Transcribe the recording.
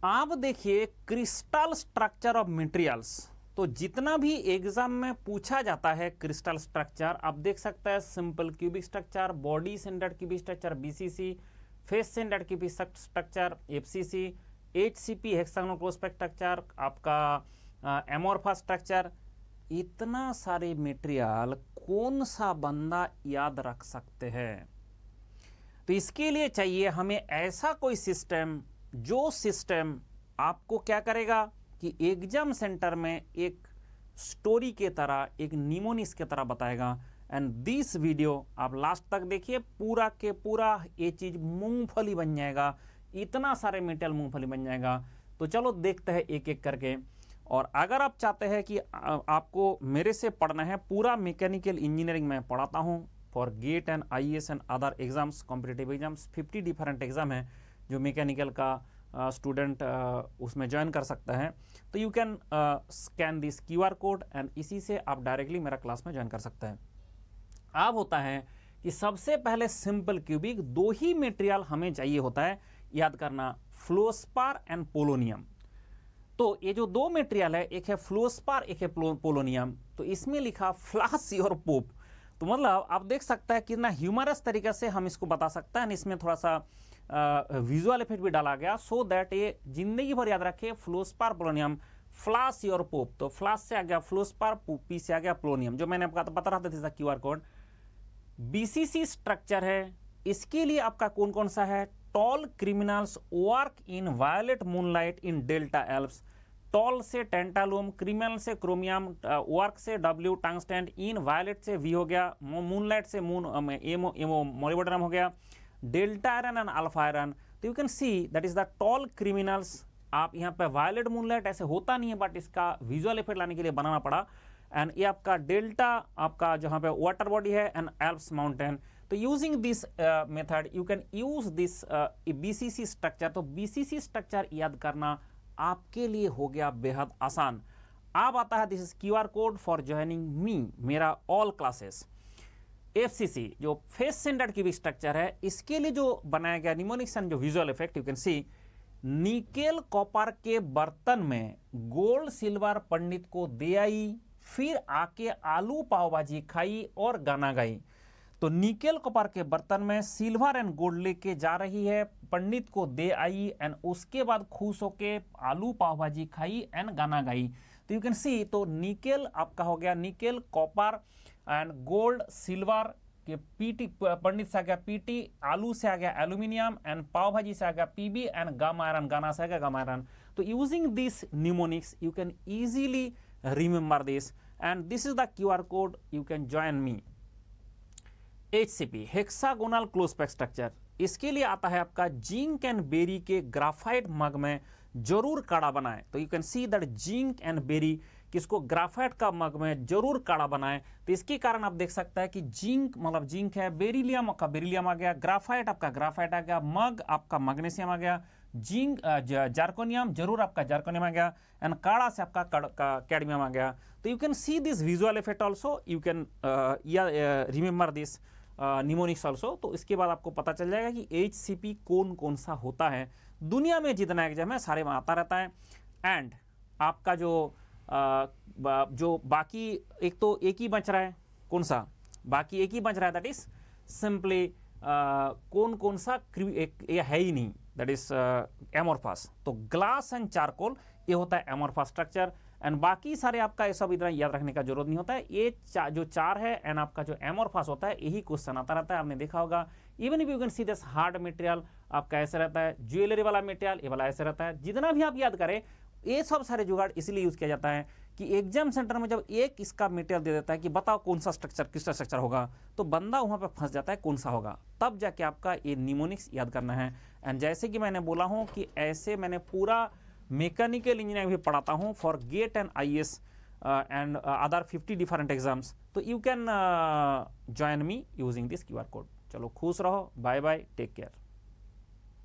आप देखिए crystal structure of materials, तो जितना भी एग्जाम में पूछा जाता है क्रिस्टल स्ट्रक्चर, आप देख सकते हैं simple cubic structure, body centred cubic structure BCC, face centred cubic structure FCC, HCP hexagonal close packed structure, आपका एमोर्फस स्ट्रक्चर। इतना सारे मटेरियल कौन सा बंदा याद रख सकते हैं? तो इसके लिए चाहिए हमें ऐसा कोई सिस्टम, जो सिस्टम आपको क्या करेगा कि एग्जाम सेंटर में एक स्टोरी के तरह, एक निमोनिक्स के तरह बताएगा। एंड दिस वीडियो आप लास्ट तक देखिए, पूरा के पूरा ये चीज मूंगफली बन जाएगा, इतना सारे मेटेरियल मूंगफली बन जाएगा। तो चलो देखते हैं एक एक करके। और अगर आप चाहते हैं कि आपको मेरे से पढ़ना है, पूरा मैकेनिकल इंजीनियरिंग मैं पढ़ाता हूँ for GATE and IAS and other exams, competitive exams, 50 different exam है जो मैकेनिकल का स्टूडेंट उसमें ज्वाइन कर सकता है। तो you can scan this QR code and इसी से आप डायरेक्टली मेरा क्लास में ज्वाइन कर सकते हैं। अब होता है कि सबसे पहले सिंपल क्यूबिक दो ही मटेरियल हमें चाहिए होता है याद करना, फ्लोस्पार एंड पोलोनियम। तो ये जो दो मटेरियल है, एक है फ्लोस्पार, एक है पोलोनियम। तो इसमें लिखा फ्लासी और पोप, तो मतलब आप देख सकते हैं कितना ह्यूमरस तरीके से हम इसको बता सकते हैं। इसमें थोड़ा सा विजुअल इफेक्ट भी डाला गया सो दैट ये जिंदगी भर याद रखे, फ्लोस्पार पोलोनियम, फ्लास और पोप। तो फ्लास से आ गया फ्लोस्पार, पी से आ गया पोलोनियम, जो मैंने आपको बता रहा था क्यूआर कोड। बीसीसी स्ट्रक्चर है, इसके लिए आपका कौन कौन सा है? Tall criminals work in violet moonlight in delta Alps. Tall से टेंटालूम, क्रिमिनल से क्रोमियम, वर्क से डब्ल्यू, टंगस्टन, इन वायलेट से वी हो गया, मूनलाइट से मून एमो एमो मोलिबडेनम हो गया, delta iron and alpha iron. तो you can see that is the tall criminals. आप यहाँ पे वायलेट मूनलाइट ऐसे होता नहीं है, बट इसका विजुअल इफेक्ट लाने के लिए बनाना पड़ा। एंड ये आपका डेल्टा, आपका जहाँ पे वाटर बॉडी है, एंड एल्प्स माउंटेन। तो using this method you can use this BCC structure. तो बीसीसी स्ट्रक्चर याद करना आपके लिए हो गया बेहद आसान। अब आता है this is QR code for joining me, मेरा ऑल क्लासेस। एफसीसी जो फेस सेंटर्ड क्यूबिक स्ट्रक्चर है, इसके लिए जो बनाया गया निमोनिक्स एंड जो visual effect you can C, nickel copper के बर्तन में गोल्ड सिल्वर पंडित को दे आई, फिर आके आलू पाव भाजी खाई और गाना गाई। तो निकेल कॉपर के बर्तन में सिल्वर एंड गोल्ड लेके जा रही है, पंडित को दे आई, एंड उसके बाद खुश होके आलू पाव भाजी खाई एंड गाना गाई। तो यू कैन सी, तो निकेल आपका हो गया nickel copper and gold silver के पीटी, पंडित से आ गया पीटी, आलू से आ गया एल्यूमिनियम, एंड पाव भाजी से आ गया पीबी, एंड गामा आयरन, गाना से आ गया गामा आयरन। तो using this mnemonics you can easily remember this, and this is the QR code, you can join me. HCP hexagonal close packed structure, इसके लिए आता है आपका जिंक एंड बेरी के ग्राफाइट मग में जरूर काढ़ा बनाएं। तो you can see that zinc and berry, किसको ग्राफाइट का मग में जरूर काढ़ा बनाएं। तो इसके कारण आप देख सकते हैं कि जिंक मतलब जिंक है, बेरिलियम आपका बेरिलियम आ गया, ग्राफाइट आपका ग्राफाइट आ गया, मग आपका मैग्नीशियम आ गया, जिंक जार्कोनियम जरूर आपका जार्कोनियम आ गया, एंड काढ़ा से आपका कैडमियम आ गया। तो you can see this visual effect also, you can remember this mnemonics also. तो इसके बाद आपको पता चल जाएगा कि एचसीपी कौन कौन सा होता है। दुनिया में जितना एग्जाम है सारे में आता रहता है। एंड आपका जो बाकी एक ही बच रहा है, कौन सा बाकी एक ही बच रहा है, दैट इज सिंपली कौन कौन सा ये है ही नहीं, दैट इज एमोर्फस। तो ग्लास एंड चारकोल ये होता है एमोर्फस स्ट्रक्चर, एंड बाकी सारे आपका ये सब इतना याद रखने का जरूरत नहीं होता है। ये जो चार है एंड आपका जो एमोर्फस होता है, यही क्वेश्चन आता रहता है, आपने देखा होगा। Even if you can see this hard material आपका ऐसे रहता है, ज्वेलरी वाला मटेरियल ये वाला ऐसे रहता है। जितना भी आप याद करें, ये सब सारे जुगाड़ इसलिए यूज किया जाता है कि एग्जाम सेंटर में जब एक इसका मटेरियल दे देता है कि बताओ कौन सा स्ट्रक्चर किसका स्ट्रक्चर होगा, तो बंदा वहां पे फंस जाता है कौन सा होगा, तब जाके आपका ये निमोनिक्स याद करना है। एंड जैसे कि मैंने बोला हूं कि ऐसे मैंने पूरा मैकेनिकल इंजीनियरिंग भी पढ़ाता हूं for GATE and IAS and other 50 different exams. तो you can join me using this QR code. चलो खुश रहो, बाय बाय, टेक केयर।